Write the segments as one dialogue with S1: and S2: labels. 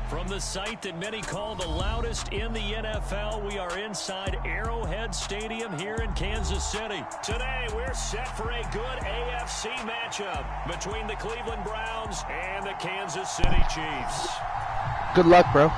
S1: From the site that many call the loudest in the NFL, we are inside Arrowhead Stadium here in Kansas City. Today, we're set for a good AFC matchup between the Cleveland Browns and the Kansas City Chiefs.
S2: Good luck, bro.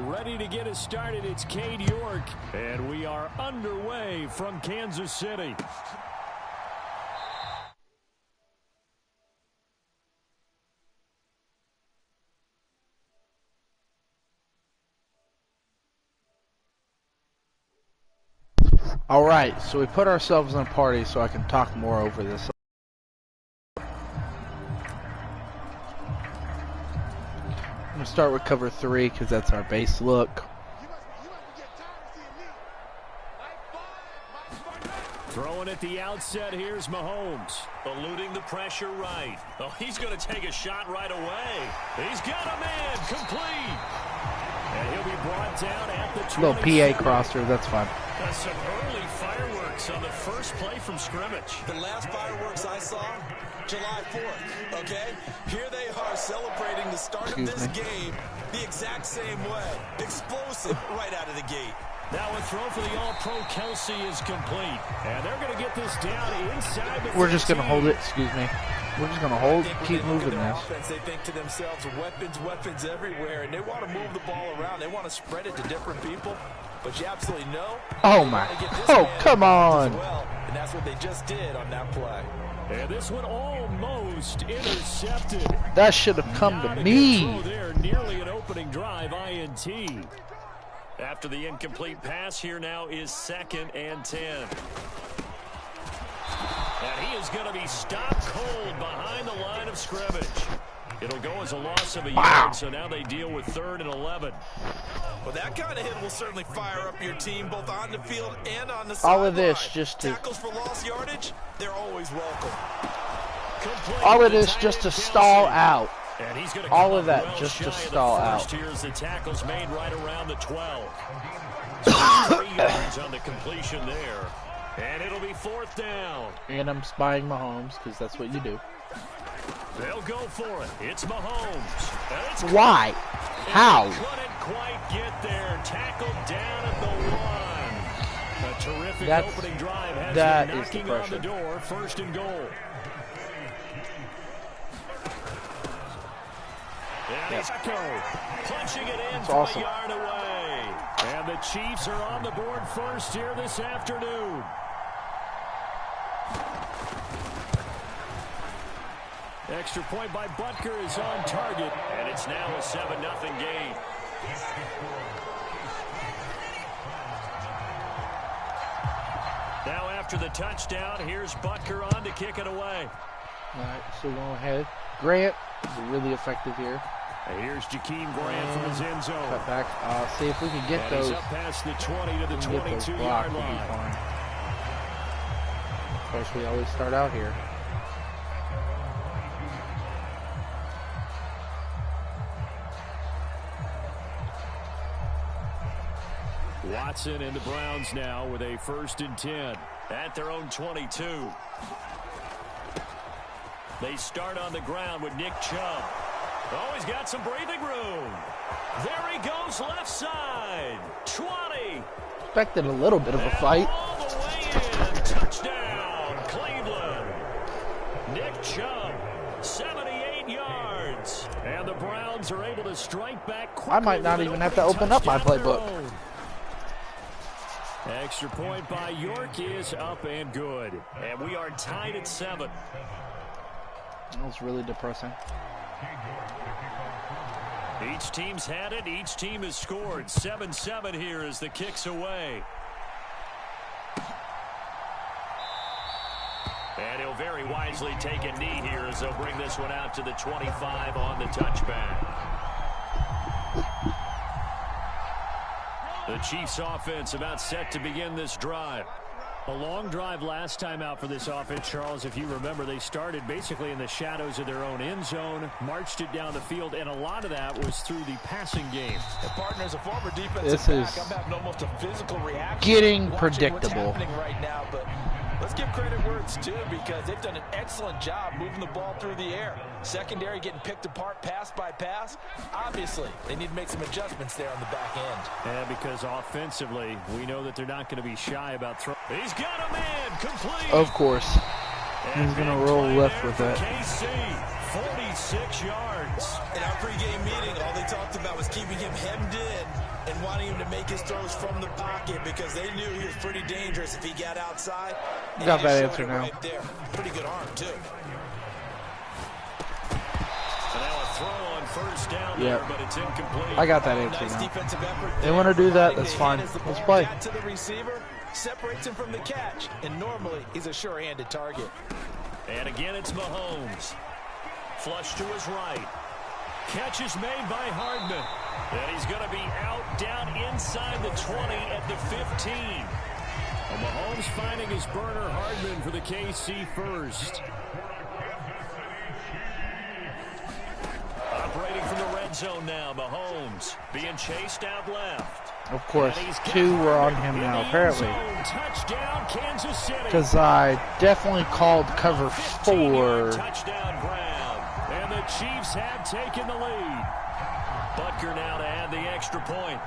S1: Ready to get us started, it's Cade York, and we are underway from Kansas City.
S2: All right, so we put ourselves in a party so I can talk more over this. I'm going to start with cover 3 because that's our base look.
S1: Throwing at the outset, here's Mahomes. Eluding the pressure right. Oh, he's going to take a shot right away. He's got a man complete. And he'll be brought down at the 20.
S2: Little PA crosser, that's fun.
S1: Some early fireworks on the first play from scrimmage.
S3: The last fireworks I saw, July 4th, okay? Here they are celebrating the start of this game the exact same way. Explosive right out of the gate.
S1: Now a throw for the All-Pro Kelsey is complete. And they're going to get this down inside the
S2: We're just going to hold it, excuse me. We're just going to hold, keep moving this.
S3: Offense, they think to themselves, weapons everywhere, and they want to move the ball around. They want to spread it to different people. But you absolutely know.
S2: Oh, my. Oh, come on.
S3: Well, and that's what they just did on that play.
S1: And this one almost intercepted.
S2: That should have come to me.
S1: There, nearly an opening drive, INT. After the incomplete pass, here now is 2nd and 10. And he is going to be stopped cold behind the line of scrimmage. It'll go as a loss of a yard, so now they deal with 3rd and 11.
S3: Well, that kind of hit will certainly fire up your team, both on the field and on the
S2: sideline. All of this
S3: line.
S2: just to...
S3: Tackles for lost yardage, they're always welcome.
S2: All of this just to stall out.
S1: And he's going to
S2: all of that just to stall out.
S1: Here's the tackles made right around the 12. 3 yards on the completion there. And it'll be 4th down.
S2: And I'm spying Mahomes because that's what you do.
S1: They'll go for it. It's Mahomes. It's
S2: why? How?
S1: Couldn't quite get there. Tackled down at the 1. A terrific opening drive has been knocking on the door. 1st and goal. And he's punching it in from a yard away. And the Chiefs are on the board first here this afternoon. Extra point by Butker is on target, and it's now a 7-0 game. Now after the touchdown, here's Butker on to kick it away.
S2: All right, so go ahead. Grant is really effective here.
S1: And here's Jakeem Grant from his end zone.
S2: Cut back. See if we can get those.
S1: He's up past the 20 to the 22-yard line.
S2: Of course, we always start out here.
S1: Watson and the Browns now with a 1st and 10 at their own 22. They start on the ground with Nick Chubb. Oh, he's got some breathing room. There he goes, left side. 20.
S2: Expected a little bit of a fight.
S1: All the way in. Touchdown, Cleveland. Nick Chubb, 78 yards. And the Browns are able to strike back quickly.
S2: I might not even have to open up my playbook.
S1: Extra point by York is up and good. And we are tied at 7.
S2: That was really depressing.
S1: Each team's had it. Each team has scored. 7-7 here as the kick's away. And he'll very wisely take a knee here as they'll bring this one out to the 25 on the touchback. The Chiefs offense about set to begin this drive. A long drive last time out for this offense, Charles. If you remember, they started basically in the shadows of their own end zone, marched it down the field, and a lot of that was through the passing game.
S3: The partner's a former defensive back. I'm having almost a physical reaction.
S2: Getting predictable.
S3: What's happening right now, but let's give credit where it's due because they've done an excellent job moving the ball through the air. Secondary getting picked apart pass by pass. Obviously, they need to make some adjustments there on the back end.
S1: Yeah, because offensively, we know that they're not going to be shy about throwing. He's got a man complete.
S2: Of course. He's going to roll left with that.
S1: KC, 46 yards.
S3: In our pregame meeting, all they talked about was keeping him hemmed in and wanting him to make his throws from the pocket because they knew he was pretty dangerous if he got outside.
S2: Got that answer now.
S3: Right there. Pretty good arm, too.
S1: And now a throw on first down there, but it's incomplete.
S2: I got that answer
S3: Nice
S2: now.
S3: defensive effort.
S2: They want to do that, that's fine. Let's play.
S3: Got to the receiver, separates him from the catch, and normally he's a sure-handed target.
S1: And again, it's Mahomes. Flush to his right. Catch is made by Hardman. And he's going to be out down inside the 20 at the 15. And Mahomes finding his burner Hardman for the KC first. Operating from the red zone now, Mahomes being chased out left.
S2: Of course, 2 were on him now, apparently.
S1: Touchdown, Kansas City.
S2: Because I definitely called cover 4.
S1: Touchdown grab. And the Chiefs have taken the lead. Butker now to add the extra point.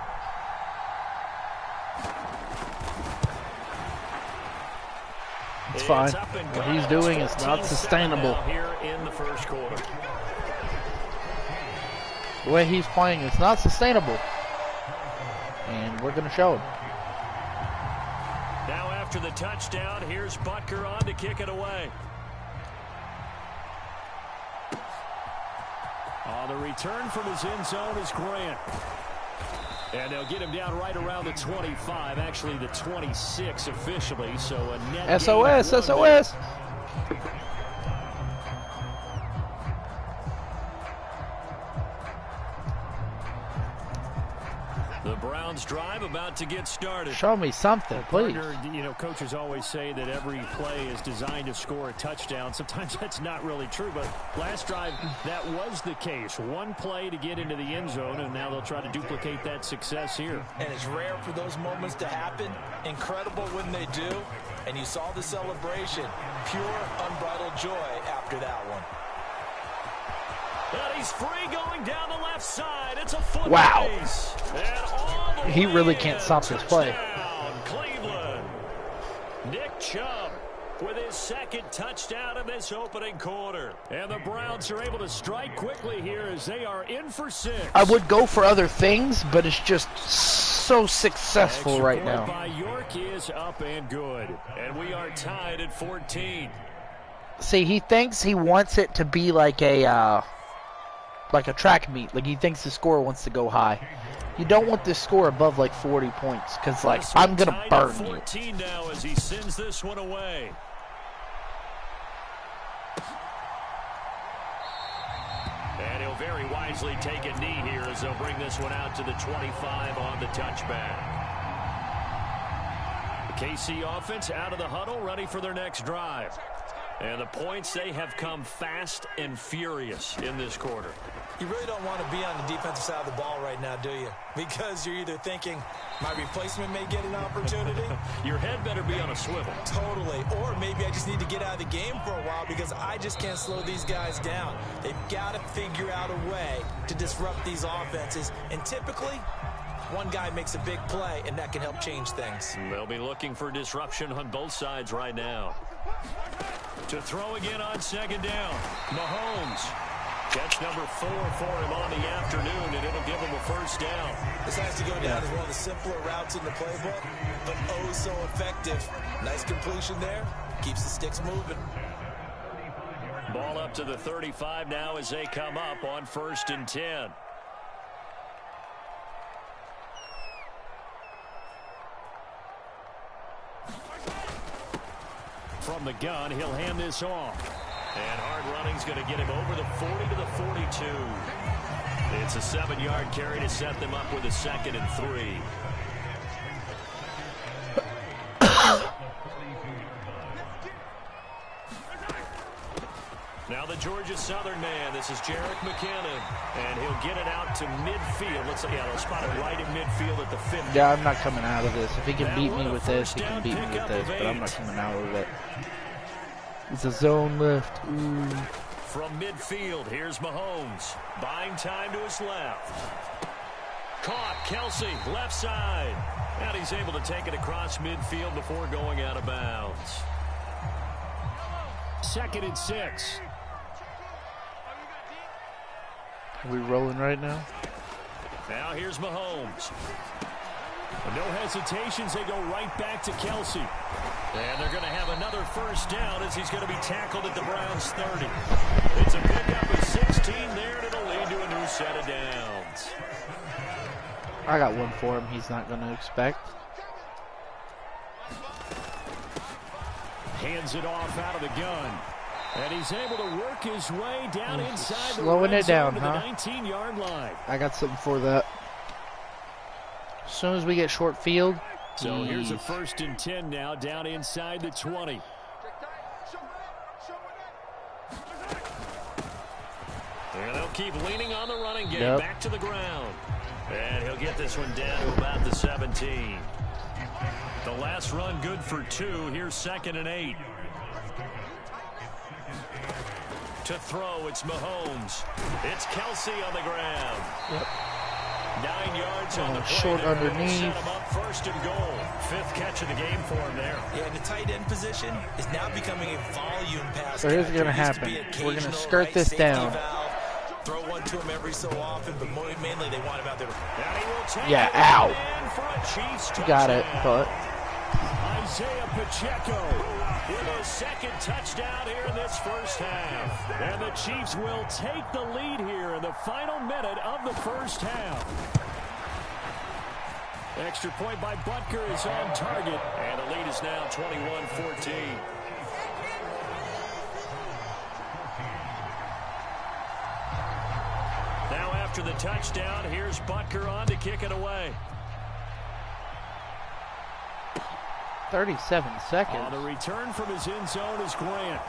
S2: It's fine. What he's doing is not sustainable.
S1: Here in the first quarter.
S2: The way he's playing is not sustainable. And we're going to show him.
S1: Now after the touchdown, here's Butker on to kick it away. On the return from his end zone is Grant. And they'll get him down right around the 25, actually the 26 officially. So a net
S2: SOS, SOS.
S1: The Browns drive about to get started.
S2: Show me something, please.
S1: You know, coaches always say that every play is designed to score a touchdown. Sometimes that's not really true, but last drive, that was the case. One play to get into the end zone, and now they'll try to duplicate that success here.
S3: And it's rare for those moments to happen. Incredible when they do. And you saw the celebration. Pure, unbridled joy after that one.
S1: And he's free going down the left side. It's a foot
S2: wow.
S1: race. And all the
S2: he
S1: way
S2: really can't stop this play.
S1: Cleveland. Nick Chubb with his second touchdown in this opening quarter. And the Browns are able to strike quickly here as they are in for 6.
S2: I would go for other things, but it's just so successful
S1: Extra
S2: right
S1: point
S2: now.
S1: By York is up and good. And we are tied at 14.
S2: See, he thinks he wants it to be like a track meet. Like he thinks the score wants to go high. You don't want this score above like 40 points because like I'm gonna burn
S1: 14
S2: you.
S1: now as he sends this one away. And he'll very wisely take a knee here as they'll bring this one out to the 25 on the touchback. The KC offense out of the huddle, ready for their next drive. And the points, they have come fast and furious in this quarter.
S3: You really don't want to be on the defensive side of the ball right now, do you? Because you're either thinking, my replacement may get an opportunity.
S1: Your head better be on a swivel.
S3: Totally. Or maybe I just need to get out of the game for a while because I just can't slow these guys down. They've got to figure out a way to disrupt these offenses. And typically, one guy makes a big play, and that can help change things.
S1: They'll be looking for disruption on both sides right now. To throw again on second down. Mahomes Catch number 4 for him on the afternoon, and it'll give him a first down.
S3: This has to go down as one of the simpler routes in the playbook, but oh so effective. Nice completion there. Keeps the sticks moving.
S1: Ball up to the 35 now as they come up on 1st and 10. From the gun, he'll hand this off. And hard running's going to get him over the 40 to the 42. It's a 7-yard carry to set them up with a 2nd and 3. Now the Georgia Southern man. This is Jerick McKinnon. And he'll get it out to midfield. Let's see. Yeah, they'll spot it right in midfield at the 50.
S2: Yeah, I'm not coming out of this. If he can beat me with this, he can beat me with this. But I'm not coming out of it. It's a zone lift. Ooh.
S1: From midfield, here's Mahomes. Buying time to his left. Caught, Kelsey, left side. And he's able to take it across midfield before going out of bounds. 2nd and 6.
S2: Are we rolling right now?
S1: Now here's Mahomes. No hesitations, they go right back to Kelsey. And they're going to have another first down as he's going to be tackled at the Browns' 30. It's a pickup of 16 there, and it'll lead to a new set of downs.
S2: I got one for him he's not going to expect.
S1: Hands it off out of the gun. And he's able to work his way down inside
S2: slowing
S1: the
S2: it down,
S1: to
S2: huh?
S1: the 19-yard line.
S2: I got something for that. As soon as we get short field.
S1: So here's a 1st and 10 now, down inside the 20. And they'll keep leaning on the running game. Back to the ground. And he'll get this one down to about the 17. The last run good for 2. Here's 2nd and 8. To throw, it's Mahomes. It's Kelsey on the ground.
S2: Yep.
S1: 9 yards on the play.
S2: Short
S1: there.
S2: underneath.
S1: Set him up 1st and goal. 5th catch of the game for him there.
S3: Yeah, and the tight end position is now becoming a volume pass.
S2: So here's what's going to happen. We're going to skirt this down.
S3: Valve, throw one to him every so often, but mainly they want him out there.
S2: Yeah, ow. You got it, but.
S1: Isaiah Pacheco with a 2nd touchdown here in this first half. And the Chiefs will take the lead here in the final minute of the first half. Extra point by Butker is on target. And the lead is now 21-14. Now after the touchdown, here's Butker on to kick it away.
S2: 37 seconds.
S1: On the return from his end zone is Grant.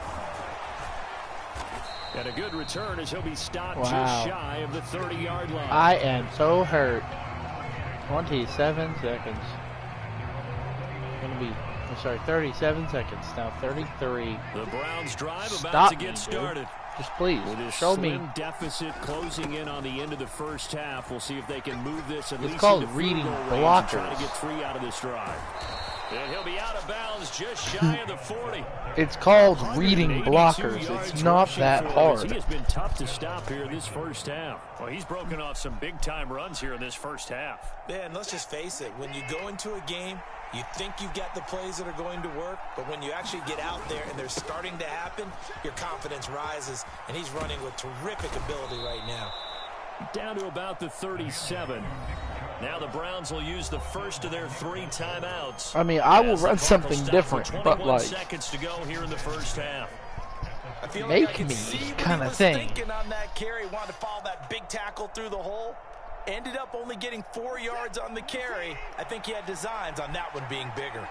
S1: And a good return as he'll be stopped just shy of the 30-yard line.
S2: I am so hurt. 27 seconds. Going to be, I'm sorry, 37 seconds. Now 33.
S1: The Browns drive
S2: Stop
S1: about to get started.
S2: Dude. Just please,
S1: show
S2: me.
S1: With deficit closing in on the end of the first half, we'll see if they can move this at least.
S2: It's called reading blockers.
S1: Try to get 3 out of this drive. And he'll be out of bounds just shy of the 40.
S2: It's called reading blockers. It's not that hard.
S1: He has been tough to stop here in this first half. Well, he's broken off some big-time runs here in this first half.
S3: Yeah, and let's just face it. When you go into a game, you think you've got the plays that are going to work, but when you actually get out there and they're starting to happen, your confidence rises, and he's running with terrific ability right now.
S1: Down to about the 37. Now the Browns will use the first of their 3 timeouts.
S2: I mean, I will run something different, but like
S1: seconds to go here in the first half.
S3: I feel
S2: make
S3: like I
S2: me
S3: see
S2: kind of
S3: was
S2: thing.
S3: Thinking on that carry, wanted to follow that big tackle through the hole. Ended up only getting 4 yards on the carry. I think he had designs on that one being bigger.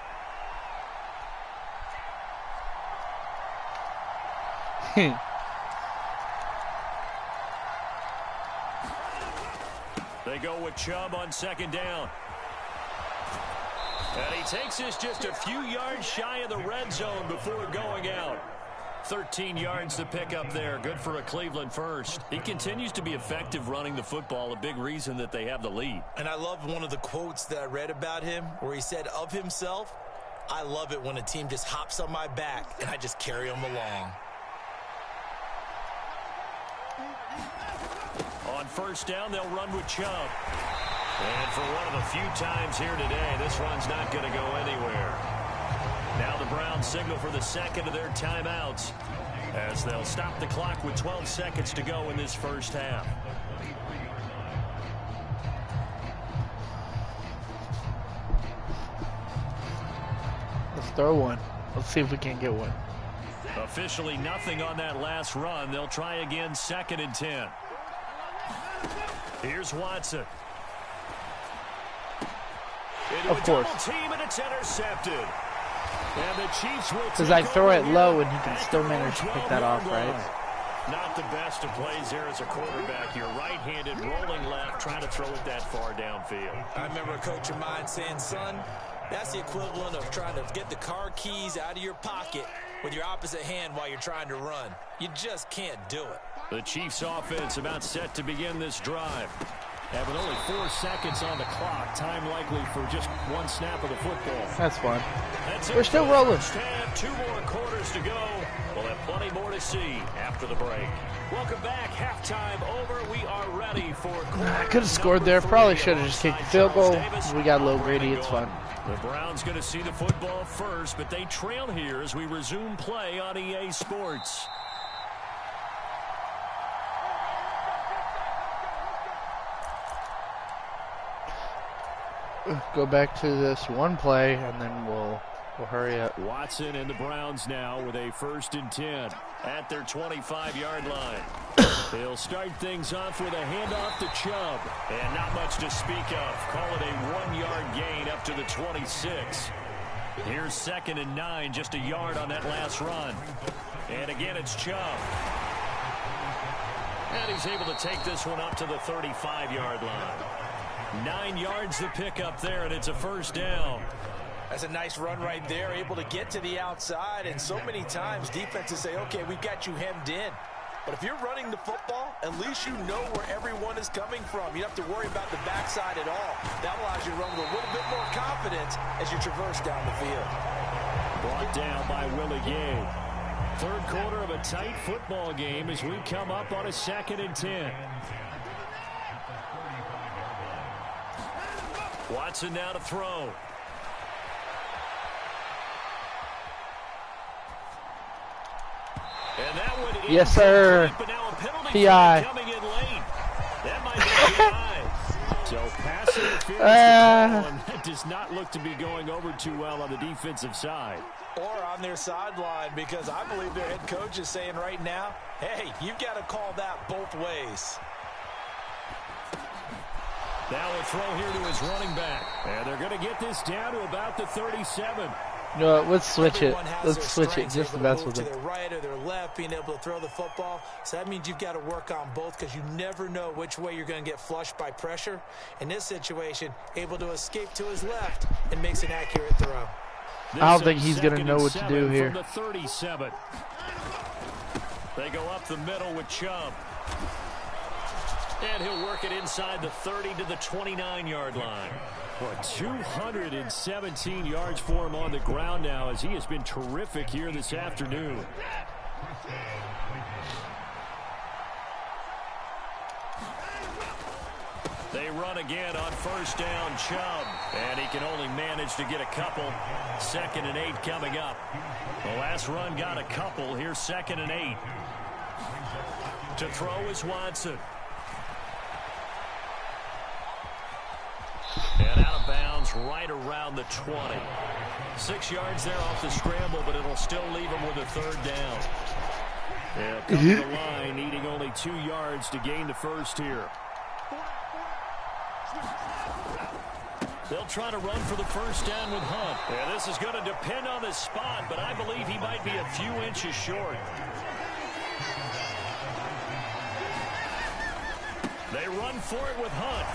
S1: They go with Chubb on 2nd down. And he takes this just a few yards shy of the red zone before going out. 13 yards to pick up there. Good for a Cleveland first. He continues to be effective running the football, a big reason that they have the lead.
S3: And I love one of the quotes that I read about him where he said of himself, "I love it when a team just hops on my back and I just carry them along."
S1: On first down, they'll run with Chubb. And for one of the few times here today, this run's not going to go anywhere. Now the Browns signal for the second of their timeouts as they'll stop the clock with 12 seconds to go in this first half.
S2: Let's throw one. Let's see if we can get one.
S1: Officially nothing on that last run. They'll try again, 2nd and 10. Here's Watson.
S2: Of course.
S1: Team and it's intercepted. And the Chiefs will
S2: because I throw it low and he can still manage to pick that off, right?
S1: Not the best of plays there as a quarterback. You're right-handed, rolling left, trying to throw it that far downfield.
S3: I remember a coach of mine saying, son, that's the equivalent of trying to get the car keys out of your pocket with your opposite hand while you're trying to run. You just can't do it.
S1: The Chiefs offense about set to begin this drive. Having only 4 seconds on the clock. Time likely for just one snap of the football.
S2: That's fun. We're still rolling.
S1: 2 more quarters to go. We'll have plenty more to see after the break. Welcome back. Halftime over. We are ready for
S2: I could have scored there. Probably should have just kicked the field goal. We got a little greedy. It's fun.
S1: The Browns going to see the football first, but they trail here as we resume play on EA Sports.
S2: Go back to this one play, and then we'll hurry up.
S1: Watson and the Browns now with a 1st and 10 at their 25-yard line. They'll start things off with a handoff to Chubb. And not much to speak of. Call it a 1-yard gain up to the 26. Here's 2nd and 9, just a yard on that last run. And again, it's Chubb. And he's able to take this one up to the 35-yard line. 9 yards to pick up there, and it's a 1st down.
S3: That's a nice run right there, able to get to the outside. And so many times defenses say, okay, we've got you hemmed in. But if you're running the football, at least you know where everyone is coming from. You don't have to worry about the backside at all. That allows you to run with a little bit more confidence as you traverse down the field.
S1: Brought down by Willie Gay. 3rd quarter of a tight football game as we come up on a 2nd and 10. Watson now to throw. And that would
S2: yes, sir.
S1: But now a penalty
S2: PI.
S1: coming in late. That might be PI. So pass interference. That does not look to be going over too well on the defensive side.
S3: Or on their sideline, because I believe their head coach is saying right now, hey, you've got to call that both ways.
S1: Now a throw here to his running back. And they're going to get this down to about the 37.
S2: No, let's switch it. Let's switch it just to mess with it.
S3: To their right or their left, being able to throw the football. So that means you've got to work on both because you never know which way you're going to get flushed by pressure. In this situation, able to escape to his left and makes an accurate throw.
S2: I don't think he's going to know what to do here.
S1: From the 37. They go up the middle with Chubb. And he'll work it inside the 30 to the 29-yard line. Well, 217 yards for him on the ground now as he has been terrific here this afternoon. They run again on 1st down, Chubb. And he can only manage to get a couple. 2nd and 8 coming up. The last run got a couple. Here's 2nd and 8. To throw is Watson. And out of bounds right around the 20. 6 yards there off the scramble, but it'll still leave him with a 3rd down. They'll come to the line, needing only 2 yards to gain the 1st here. They'll try to run for the 1st down with Hunt. Yeah, this is going to depend on his spot, but I believe he might be a few inches short. They run for it with Hunt.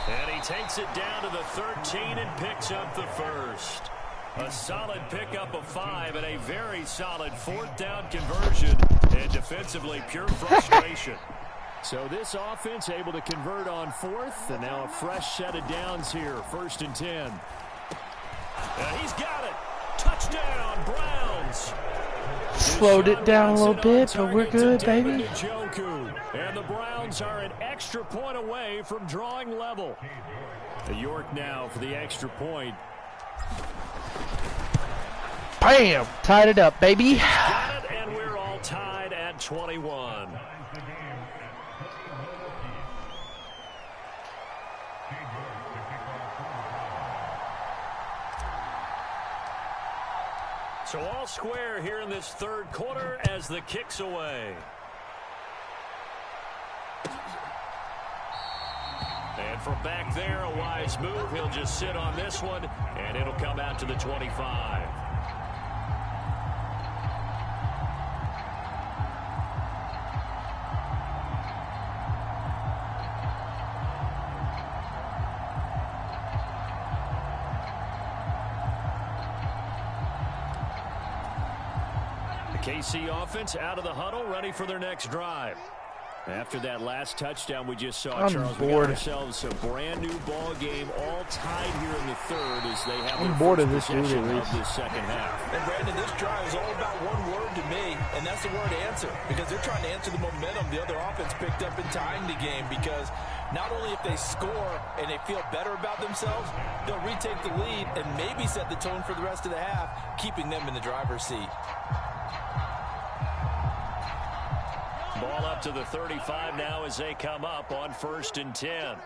S1: And he takes it down to the 13 and picks up the 1st. A solid pickup of 5 and a very solid 4th down conversion. And defensively, pure frustration. So this offense able to convert on 4th. And now a fresh set of downs here. 1st and 10. And he's got it. Touchdown, Browns.
S2: slowed it down a little bit, but we're good, baby.
S1: And the Browns are an extra point away from drawing level. York now for the extra point.
S2: Bam! Tied it up, baby.
S1: Got it, and we're all tied at 21. So all square here in this third quarter as the kick's away. And from back there, a wise move. He'll just sit on this one, and it'll come out to the 25. KC offense out of the huddle, ready for their next drive. After that last touchdown we just saw, Charles, we got ourselves a brand new ball game, all tied here in the third as they have
S2: I'm bored of this dude
S1: of this second half.
S3: And Brandon, this drive is all about one word to me, and that's the word answer, because they're trying to answer the momentum the other offense picked up in tying the game, because not only if they score and they feel better about themselves, they'll retake the lead and maybe set the tone for the rest of the half, keeping them in the driver's seat.
S1: Ball up to the 35 now as they come up on 1st and 10.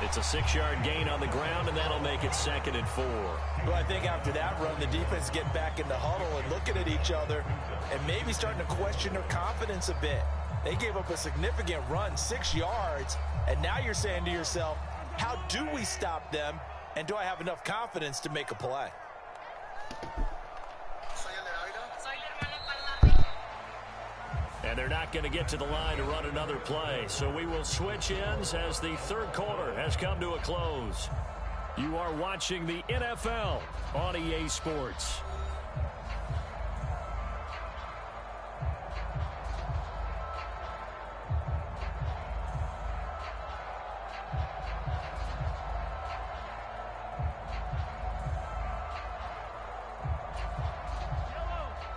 S1: It's a 6-yard gain on the ground, and that'll make it 2nd and 4.
S3: Well, I think after that run, the defense get back in the huddle and looking at each other and maybe starting to question their confidence a bit. They gave up a significant run, 6 yards, and now you're saying to yourself, how do we stop them, and do I have enough confidence to make a play?
S1: And they're not going to get to the line to run another play, so we will switch ends as the third quarter has come to a close. You are watching the NFL on EA Sports.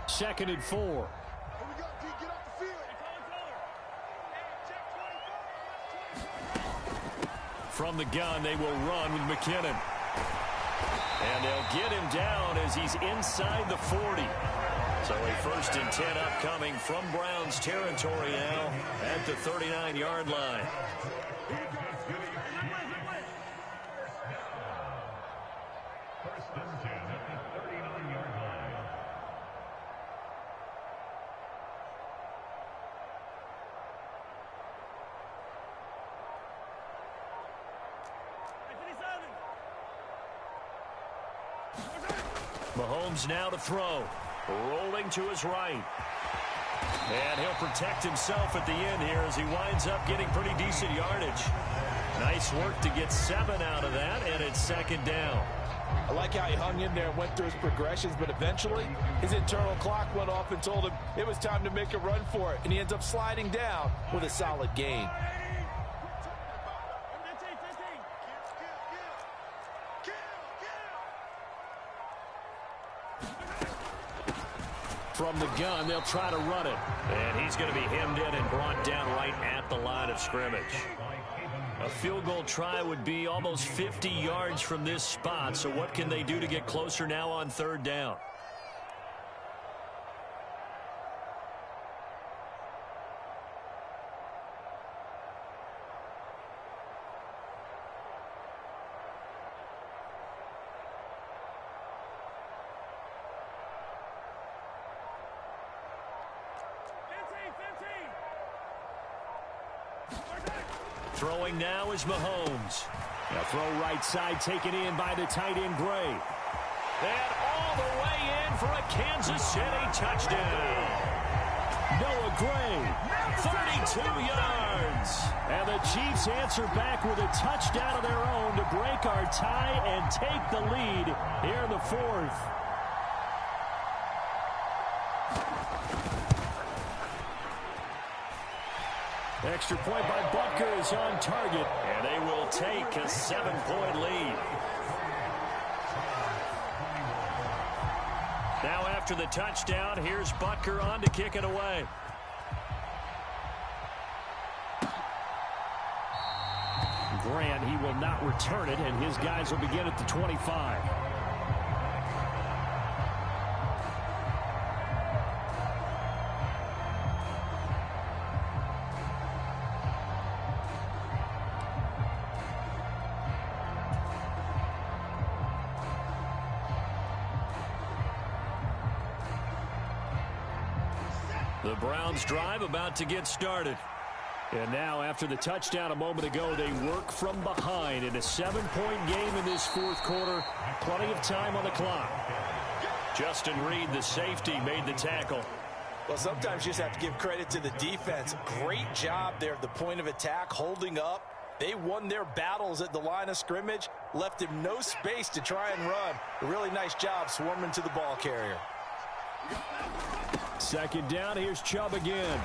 S1: Second and 4. From the gun, they will run with McKinnon. And they'll get him down as he's inside the 40. So a 1st and 10 upcoming from Browns territory now at the 39-yard line. Mahomes now to throw. Rolling to his right. And he'll protect himself at the end here as he winds up getting pretty decent yardage. Nice work to get 7 out of that, and it's 2nd down.
S3: I like how he hung in there and went through his progressions, but eventually his internal clock went off and told him it was time to make a run for it, and he ends up sliding down with a solid gain.
S1: From the gun, they'll try to run it. And he's going to be hemmed in and brought down right at the line of scrimmage. A field goal try would be almost 50 yards from this spot. So what can they do to get closer now on 3rd down? Throwing now is Mahomes. Now throw right side taken in by the tight end Gray. And all the way in for a Kansas City touchdown. Noah Gray, 32 yards. And the Chiefs answer back with a touchdown of their own to break our tie and take the lead here in the 4th. Extra point by Butker is on target, and they will take a 7-point lead. Now after the touchdown, here's Butker on to kick it away. Grant, he will not return it, and his guys will begin at the 25. The Browns drive about to get started. And now, after the touchdown a moment ago, they work from behind in a 7-point game in this fourth quarter. Plenty of time on the clock. Justin Reed, the safety, made the tackle.
S3: Well, sometimes you just have to give credit to the defense. Great job there at the point of attack, holding up. They won their battles at the line of scrimmage, left him no space to try and run. A really nice job swarming to the ball carrier.
S1: Second down, here's Chubb again.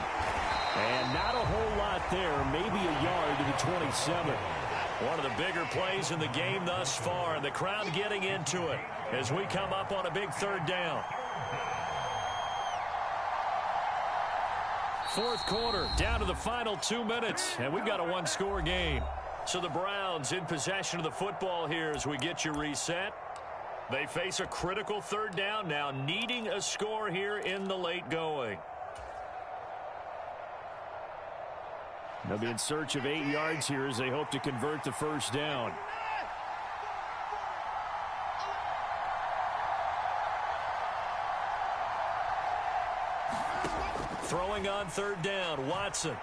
S1: And not a whole lot there, maybe a yard to the 27. One of the bigger plays in the game thus far, and the crowd getting into it as we come up on a big third down. Fourth quarter, down to the final 2 minutes, and we've got a one-score game. So the Browns in possession of the football here as we get you reset. They face a critical third down now, needing a score here in the late going. They'll be in search of 8 yards here as they hope to convert the first down. Throwing on third down, Watson.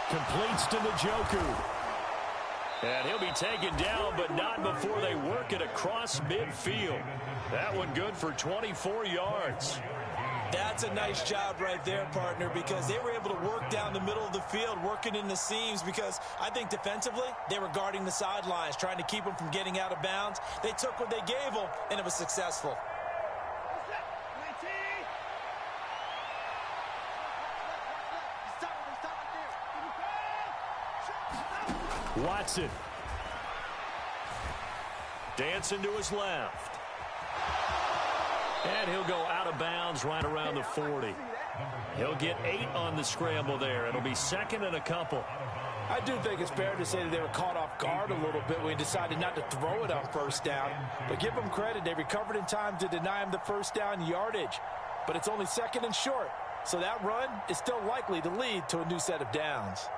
S1: Completes to Njoku. And he'll be taken down, but not before they work it across midfield. That one good for 24 yards.
S3: That's a nice job right there, partner, because they were able to work down the middle of the field, working in the seams, because I think defensively they were guarding the sidelines, trying to keep them from getting out of bounds. They took what they gave them, and it was successful.
S1: Watson. Dancing to his left. And he'll go out of bounds right around the 40. He'll get 8 on the scramble there. It'll be second and a couple.
S3: I do think it's fair to say that they were caught off guard a little bit when he decided not to throw it on first down. But give them credit. They recovered in time to deny him the first down yardage. But it's only second and short. So that run is still likely to lead to a new set of downs.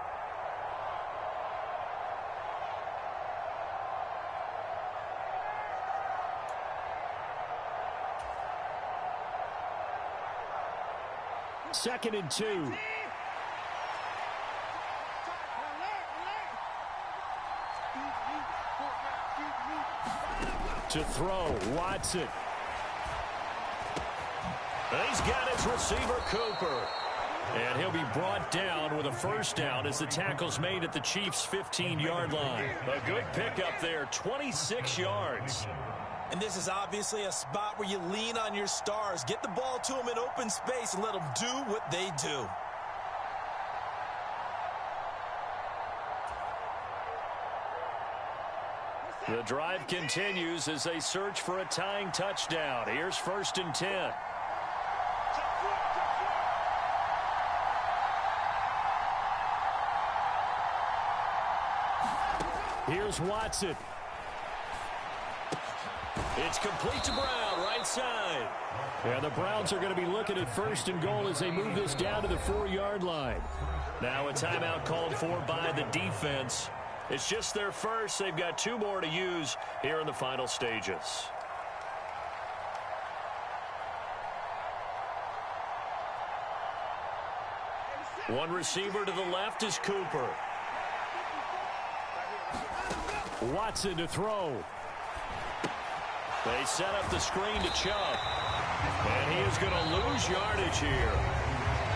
S1: Second and 2. To throw, Watson. He's got his receiver, Cooper. And he'll be brought down with a first down as the tackle's made at the Chiefs' 15-yard line. A good pickup there, 26 yards.
S3: And this is obviously a spot where you lean on your stars. Get the ball to them in open space and let them do what they do.
S1: The drive continues as they search for a tying touchdown. Here's first and 10. Here's Watson. It's complete to Brown, right side. And the Browns are going to be looking at first and goal as they move this down to the 4-yard line. Now a timeout called for by the defense. It's just their first. They've got 2 more to use here in the final stages. One receiver to the left is Cooper. Watson to throw. They set up the screen to Chubb. And he is going to lose yardage here.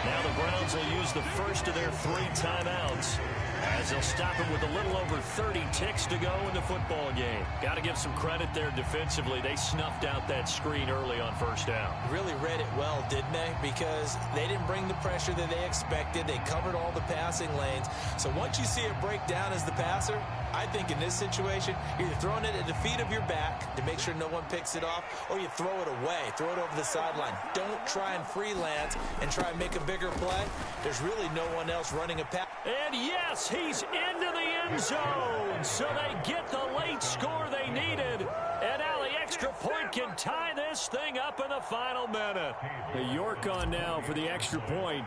S1: Now the Browns will use the first of their 3 timeouts As they'll stop him with a little over 30 ticks to go in the football game. Got to give some credit there defensively. They snuffed out that screen early on first down.
S3: Really read it well, didn't they? Because they didn't bring the pressure that they expected. They covered all the passing lanes. So once you see it break down as the passer, I think in this situation, you're either throwing it at the feet of your back to make sure no one picks it off, or you throw it away, throw it over the sideline. Don't try and freelance and try and make a bigger play. There's really no one else running a pass.
S1: And yes, he's into the end zone. So they get the late score they needed. And now the extra point can tie this thing up in the final minute. The York on now for the extra point.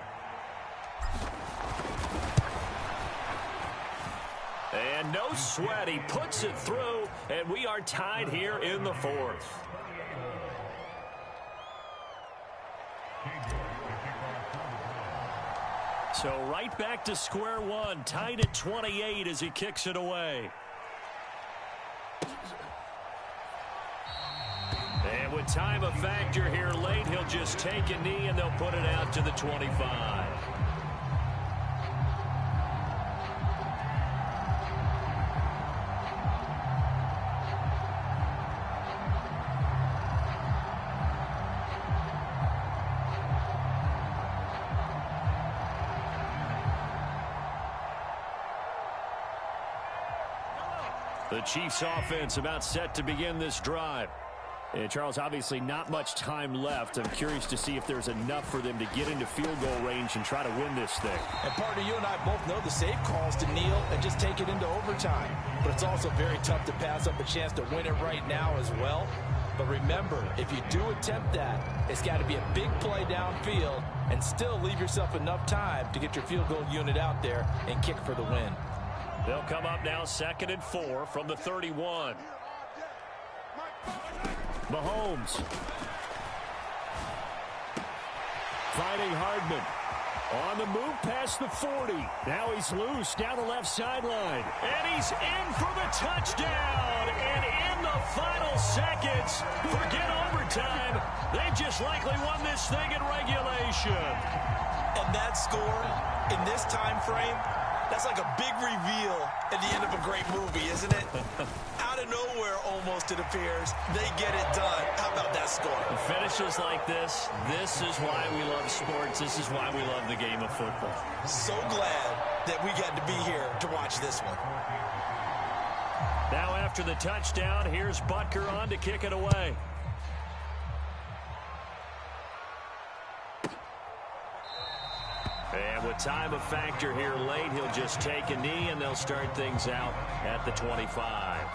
S1: And no sweat, he puts it through, and we are tied here in the fourth. So right back to square one, tied at 28 as he kicks it away. And with time a factor here late, he'll just take a knee and they'll put it out to the 25. The Chiefs offense about set to begin this drive. And Charles, obviously not much time left. I'm curious to see if there's enough for them to get into field goal range and try to win this thing.
S3: And partner, you and I both know the safe calls to kneel and just take it into overtime. But it's also very tough to pass up a chance to win it right now as well. But remember, if you do attempt that, it's got to be a big play downfield and still leave yourself enough time to get your field goal unit out there and kick for the win.
S1: They'll come up now 2nd and 4 from the 31. Mahomes. Finding Hardman. On the move past the 40. Now he's loose down the left sideline. And he's in for the touchdown. And in the final seconds, forget overtime. They just likely won this thing in regulation.
S3: And that score in this time frame, that's like a big reveal at the end of a great movie, isn't it? Out of nowhere, almost, it appears, they get it done. How about that score?
S1: And finishes like this is why we love sports. This is why we love the game of football.
S3: So glad that we got to be here to watch this one.
S1: Now after the touchdown, here's Butker on to kick it away. And with time a factor here late, he'll just take a knee and they'll start things out at the 25.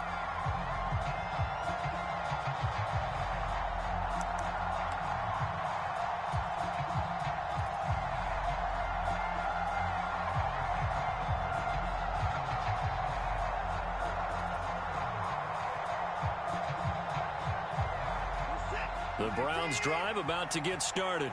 S1: The Browns drive about to get started.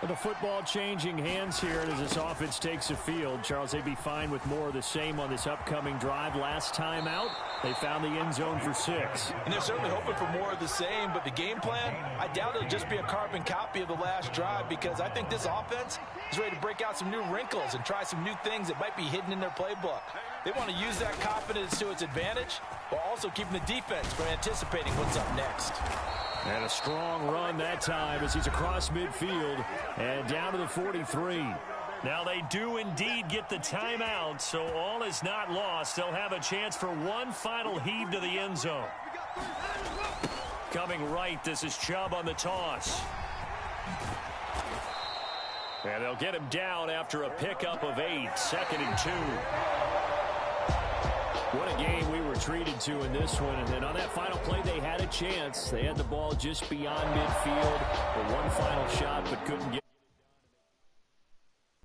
S1: The football changing hands here as this offense takes the field. Charles, they'd be fine with more of the same on this upcoming drive. Last time out, they found the end zone for 6.
S3: And they're certainly hoping for more of the same, but the game plan, I doubt it'll just be a carbon copy of the last drive because I think this offense is ready to break out some new wrinkles and try some new things that might be hidden in their playbook. They want to use that confidence to its advantage while also keeping the defense from anticipating what's up next.
S1: And a strong run that time as he's across midfield and down to the 43. Now they do indeed get the timeout, so all is not lost. They'll have a chance for one final heave to the end zone. Coming right, this is Chubb on the toss. And they'll get him down after a pickup of 8, 2nd and 2. What a game we were treated to in this one. And then on that final play, they had a chance. They had the ball just beyond midfield for one final shot, but couldn't get